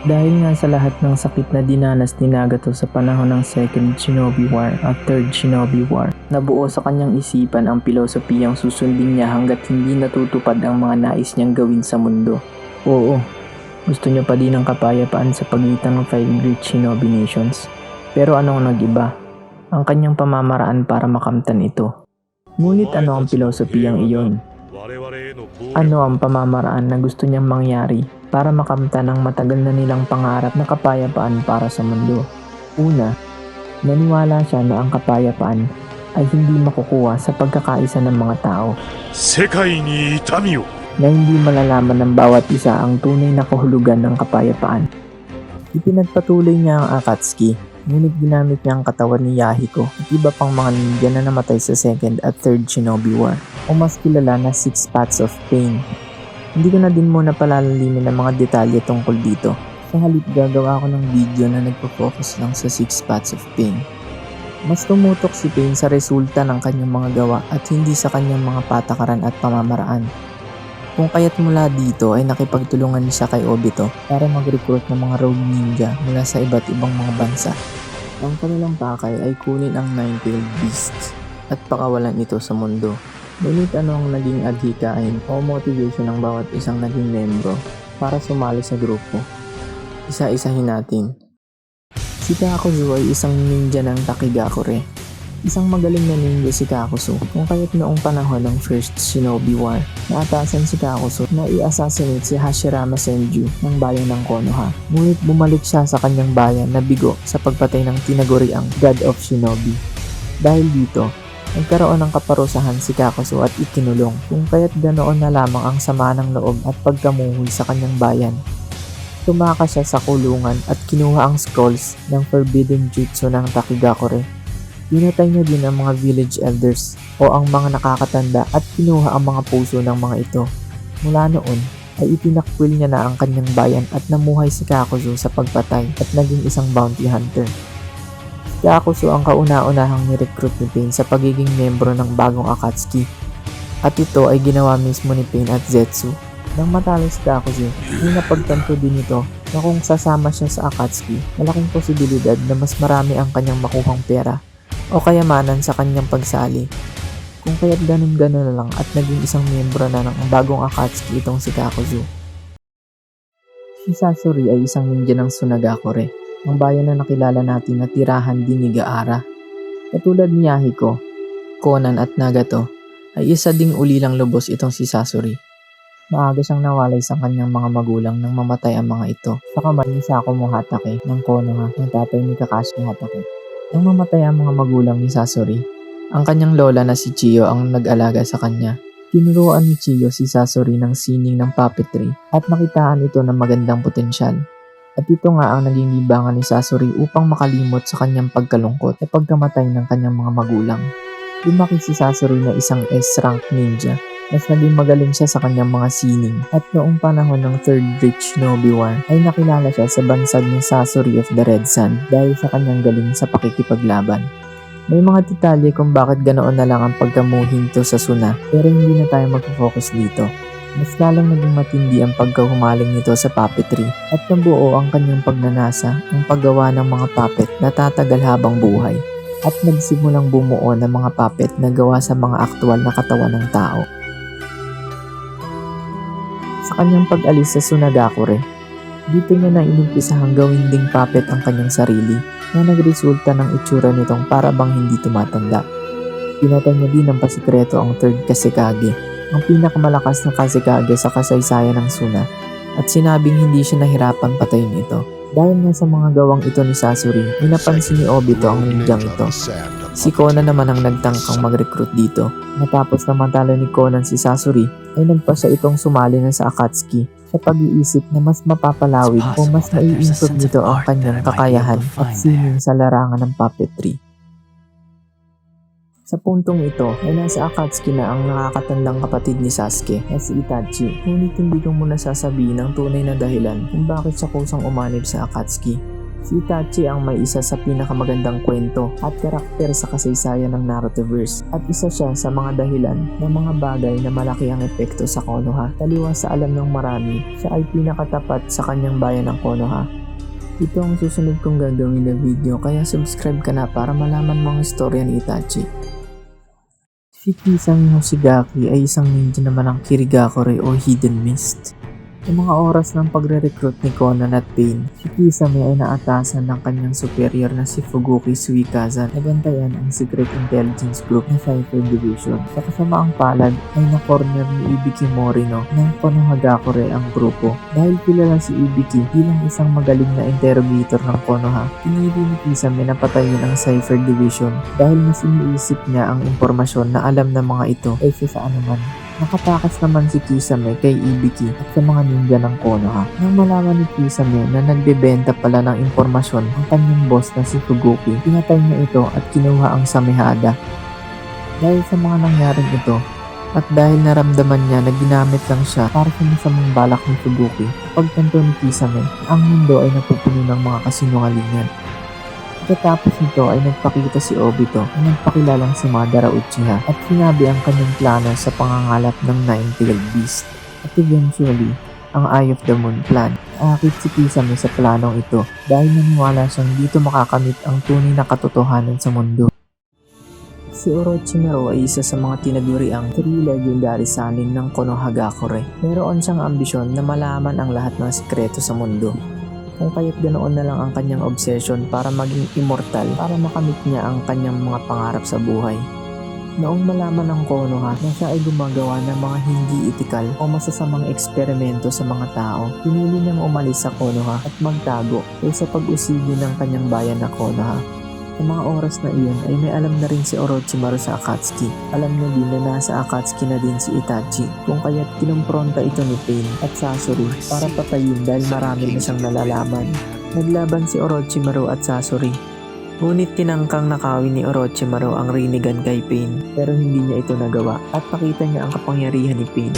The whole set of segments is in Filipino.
Dahil nga sa lahat ng sakit na dinanas ni Nagato sa panahon ng Second Shinobi War at Third Shinobi War, nabuo sa kanyang isipan ang pilosopiyang susundin niya hanggat hindi natutupad ang mga nais niyang gawin sa mundo. Oo, gusto niya pa din ang kapayapaan sa pagitan ng 5 Great Shinobi Nations. Pero ano ang nag-iba? Ang kanyang pamamaraan para makamtan ito. Ngunit ano ang pilosopiyang iyon? Ano ang pamamaraan na gusto niyang mangyari para makamtan ang matagal na nilang pangarap na kapayapaan para sa mundo? Una, naniwala siya na ang kapayapaan ay hindi makukuha sa pagkakaisa ng mga tao, na hindi malalaman ng bawat isa ang tunay na kahulugan ng kapayapaan. Ipinagpatuloy niya ang Akatsuki, ngunit ginamit niya ang katawan ni Yahiko at iba pang mga ninja na namatay sa Second at Third Shinobi War, o mas kilala na Six Paths of Pain. Hindi ko na din muna palalalimin ng mga detalye tungkol dito. Sa halip gagawa ako ng video na nagpo-focus lang sa Six Paths of Pain. Mas tumutok si Pain sa resulta ng kanyang mga gawa at hindi sa kanyang mga patakaran at pamamaraan. Kung kaya't mula dito ay nakipagtulungan siya kay Obito para mag-recruit ng mga rogue ninja mula sa iba't ibang mga bansa. Ang kanilang pakay ay kunin ang Nine-Tailed Beast at pakawalan ito sa mundo. Ngunit ano ang naging adhikain o motivation ng bawat isang naging membro para sumali sa grupo? Isa-isahin natin. Si Kakuzu ay isang ninja ng Takigakure. Isang magaling na ninja si Kakuzu, kung kaya't noong panahon ng First Shinobi War, naatasan si Kakuzu na i-assassinate si Hashirama Senju ng bayan ng Konoha. Ngunit bumalik siya sa kanyang bayan na bigo sa pagpatay ng tinaguriang God of Shinobi. Dahil dito, nagkaroon ng kaparusahan si Kakuzu at ikinulong, kung kaya't ganoon na lamang ang sama ng loob at pagkamuhoy sa kanyang bayan. Tumakas siya sa kulungan at kinuha ang scrolls ng Forbidden Jutsu ng Takigakure. Pinatay niya din ang mga village elders o ang mga nakakatanda at kinuha ang mga puso ng mga ito. Mula noon ay itinakwil niya na ang kanyang bayan at namuhay si Kakuzu sa pagpatay at naging isang bounty hunter. Si Kakuzu ang kauna-unahang ni-recruit ni Pain sa pagiging membro ng bagong Akatsuki at ito ay ginawa mismo ni Pain at Zetsu. Nang matalo si Kakuzu, napagtanto din ito na kung sasama siya sa Akatsuki, malaking posibilidad na mas marami ang kanyang makuhang pera o kayamanan sa kanyang pagsali. Kung kaya't ganun-ganun na lang at naging isang miyembro na ng bagong Akatsuki itong si Kakuzu. Si Sasori ay isang ninja ng Sunagakure, ang bayan na nakilala natin na tirahan din ni Gaara. Katulad ni Yahiko, Konan at Nagato, ay isa ding ulilang lubos itong si Sasori. Maaga siyang nawalay sa kanyang mga magulang nang mamatay ang mga ito sa kamay ni Sakumo Hatake ng Konoha ng tatay ni Kakashi Hatake. Nang mamatay ang mga magulang ni Sasori, ang kanyang lola na si Chiyo ang nag-alaga sa kanya. Tinuruan ni Chiyo si Sasori ng sining ng puppetry at nakitaan ito ng magandang potensyal. At ito nga ang naging libangan ni Sasori upang makalimot sa kanyang pagkalungkot at pagkamatay ng kanyang mga magulang. Lumaki si Sasori na isang S-rank ninja. Mas naging magaling siya sa kanyang mga sining at noong panahon ng Third Great Shinobi War ay nakilala siya sa bansag ng Sasori of the Red Sun dahil sa kanyang galing sa pakikipaglaban. May mga detalye kung bakit ganoon na lang ang pagkamuhinto sa Suna pero hindi na tayo mag-focus dito. Mas lalong naging matindi ang pagkahumaling nito sa puppetry at nabuo ang kanyang pagnanasa ng paggawa ng mga puppet na tatagal habang buhay at nagsimulang bumuo ng mga puppet na gawa sa mga aktwal na katawan ng tao. Sa kanyang pag-alis sa Sunagakure, dito niya na inumpisahang gawin ding puppet ang kanyang sarili na nagresulta ng itsura nitong para bang hindi tumatanda. Pinatay niya din ng pasikreto ang Third Kazekage, ang pinakamalakas na Kazekage sa kasaysayan ng Suna, at sinabing hindi siya nahirapan patayin ito. Dahil nga sa mga gawang ito ni Sasori, napansin ni Obito ang ninjang ito. Si Konan naman ang nagtangkang mag-recruit dito. Matapos na matalo ni Konan si Sasori, ay nagpasya itong sumali na sa Akatsuki sa pag-iisip na mas mapapalawig o mas mai-improve nito ang kanyang kakayahan at sining sa larangan ng puppetry. Sa puntong ito ay nasa Akatsuki na ang nakakatandang kapatid ni Sasuke na si Itachi, ngunit hindi ko muna sasabihin ang tunay na dahilan kung bakit siya kusang umanib sa Akatsuki. Si Itachi ang may isa sa pinakamagandang kwento at karakter sa kasaysayan ng Narutoverse at isa siya sa mga dahilan ng mga bagay na malaki ang epekto sa Konoha. Taliwas sa alam ng marami, siya ay pinakatapat sa kanyang bayan ng Konoha. Ito ang susunod kong gagawin na video kaya subscribe ka na para malaman mo ang istorya ni Itachi. Si Kisame Hoshigaki ay isang ninja naman ng Kirigakure o Hidden Mist. Sa mga oras ng pagre-recruit ni Conan at Pain, si Kisame ay naatasan ng kanyang superior na si Fugoki Suikaze na bantayan ang Secret Intelligence Group na Cypher Division. Sa kasamaang palad ay na-corner ni Ibiki Morino ng Konohagakure ang grupo. Dahil kilala si Ibiki bilang isang magaling na interrogator ng Konoha, pinili ni Kisame na patayin ang Cypher Division dahil mas iniisip niya ang impormasyon na alam ng mga ito kaysa sa anuman. Nakatakas naman si Kisame kay Ibiki at sa mga ninja ng Konoha. Nang malaman ni Kisame na nagbebenta pala ng impormasyon ang kanyang boss na si Fugoki, pinatay niya ito at kinuha ang Samehada. Dahil sa mga nangyaring ito, at dahil naramdaman niya na ginamit lang siya para sa masamang balak ni Fugoki, pagtanto ni Kisame, ang mundo ay napupuno ng mga kasinungalingan. Pagkatapos nito ay nagpakita si Obito na nagpakilalang si Madara Uchiha at sinabi ang kanyang plano sa pangangalap ng Nine-Tailed Beast. At eventually, ang Eye of the Moon plan. Aakit si Kisame sa planong ito dahil naniwala siyang dito makakamit ang tunay na katotohanan sa mundo. Si Orochimaru ay isa sa mga tinaguriang 3 legendary sanin ng Konohagakure. Meron siyang ambisyon na malaman ang lahat ng sikreto sa mundo. Kung kaya't ganoon na lang ang kanyang obsession para maging immortal para makamit niya ang kanyang mga pangarap sa buhay. Noong malaman ng Konoha na siya ay gumagawa ng mga hindi etikal o masasamang eksperimento sa mga tao, pinili niyang umalis sa Konoha at magtago kaysa pag-usigi ng kanyang bayan na Konoha. Sa mga oras na iyon ay may alam na rin si Orochimaru sa Akatsuki. Alam niya din na nasa Akatsuki na din si Itachi, kung kaya't kinumpronta ito ni Pain at Sasori para patayin dahil marami na siyang nalalaman. Naglaban si Orochimaru at Sasori. Ngunit tinangkang nakawin ni Orochimaru ang Rinnegan kay Pain pero hindi niya ito nagawa at pakita niya ang kapangyarihan ni Pain.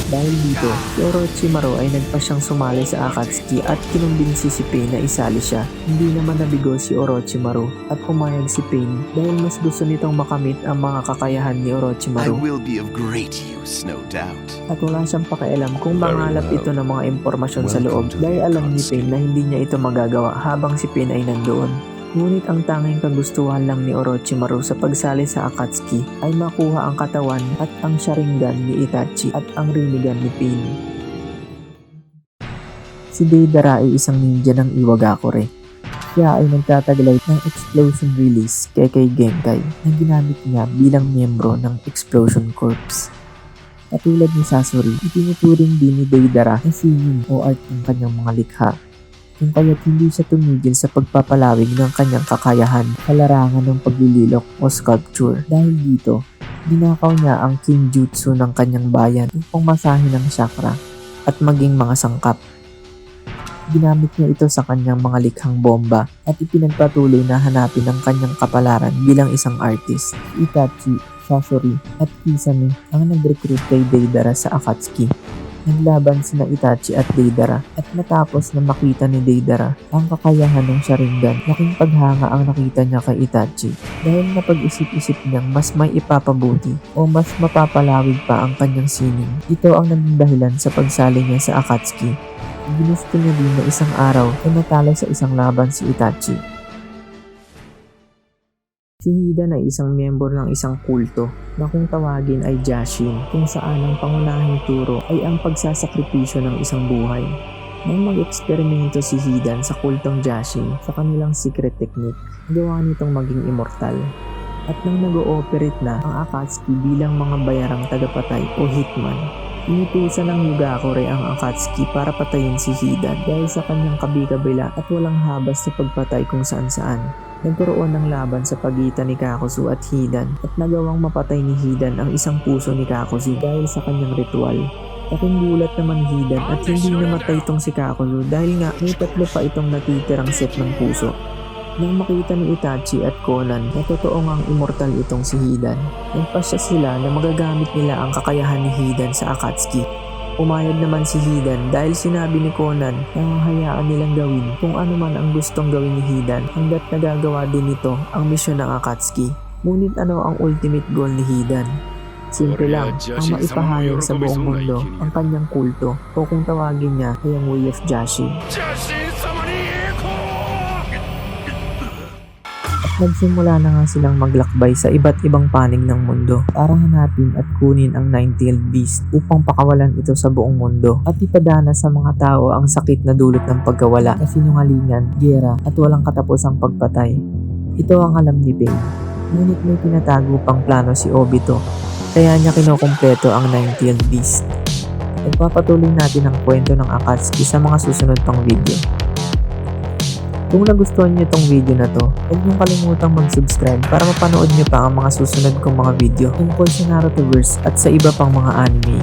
Dahil dito, si Orochimaru ay nagpa siyang sumali sa Akatsuki at kinumbinsi si Pain na isali siya. Hindi naman nabigo si Orochimaru at pumayag si Pain dahil mas gusto nitong makamit ang mga kakayahan ni Orochimaru. I will be of great use, no doubt. At wala siyang pakialam kung mangalap ito ng mga impormasyon sa loob dahil alam ni Pain na hindi niya ito magagawa habang si Pain ay nandoon. Ngunit ang tanging kagustuhan lang ni Orochimaru sa pagsali sa Akatsuki ay makuha ang katawan at ang Sharingan ni Itachi at ang Rinnegan ni Pain. Si Deidara ay isang ninja ng Iwagakure. Siya ay nagtataglay ng explosion release kay Genkai na ginamit niya bilang miyembro ng Explosion Corps. Katulad ni Sasori, itinuturing din ni Deidara na singing o art ng kanyang mga likha. Kung kaya't hindi siya tumigil sa pagpapalawig ng kanyang kakayahan sa larangan ng paglililok o sculpture. Dahil dito, dinakaw niya ang Kinjutsu ng kanyang bayan upang masahin ang chakra at maging mga sangkap. Ginamit niya ito sa kanyang mga likhang bomba at ipinagpatuloy na hanapin ang kanyang kapalaran bilang isang artist. Itachi, Sasori at Kisame ang nag-recruit kay Deidara sa Akatsuki. Naglaban sina Itachi at Deidara at matapos na makita ni Deidara ang kakayahan ng Sharingan, laking paghanga ang nakita niya kay Itachi dahil napag-isip-isip niyang mas may ipapabuti o mas mapapalawig pa ang kanyang sining. Ito ang naging dahilan sa pagsali niya sa Akatsuki. Ginusto niya din na isang araw ay natalo sa isang laban si Itachi. Si Hidan ay isang miyembro ng isang kulto na kung tawagin ay Jashin, kung saan ang pangunahing turo ay ang pagsasakripisyo ng isang buhay. Nang mag-eksperimento si Hidan sa kultong Jashin sa kanilang secret technique, gawa nitong maging immortal. At nang nag-ooperate na ang Akatsuki bilang mga bayarang tagapatay o hitman, inutusan ng Hyugakure ang Akatsuki para patayin si Hidan dahil sa kanyang kabigabila at walang habas sa pagpatay kung saan-saan. Nagkaroon ng laban sa pagitan ni Kakuzu at Hidan at nagawang mapatay ni Hidan ang isang puso ni Kakuzu dahil sa kanyang ritual. Laking gulat naman Hidan at hindi namatay itong si Kakuzu dahil nga may 3 pa itong natitirang set ng puso. Nang makita ni Itachi at Conan na totoo ngang immortal itong si Hidan, nagpasya sila na magagamit nila ang kakayahan ni Hidan sa Akatsuki. Umayag naman si Hidan dahil sinabi ni Conan na hayaan nilang gawin kung ano man ang gustong gawin ni Hidan hanggat nagagawa din nito ang misyon ng Akatsuki. Ngunit ano ang ultimate goal ni Hidan? Simple lang, ang maipahayag sa buong mundo ang kanyang kulto o kung tawagin niya ay ang Way of Jashin. Nagsimula na nga silang maglakbay sa iba't ibang panig ng mundo para hanapin at kunin ang Nine-Tailed Beast upang pakawalan ito sa buong mundo at ipadana sa mga tao ang sakit na dulot ng pagkawala, kasinungalingan, giyera at walang katapusang pagpatay. Ito ang alam ni Pain. Ngunit may pinatago pang plano si Obito, kaya niya kinokompleto ang Nine-Tailed Beast. Pagpapatuloy natin ang kwento ng Akatsuki sa mga susunod pang video. Kung nagustuhan niyo tong video na to, huwag niyong kalimutang mag-subscribe para mapanood niyo pa ang mga susunod kong mga video tungkol sa Narutoverse at sa iba pang mga anime.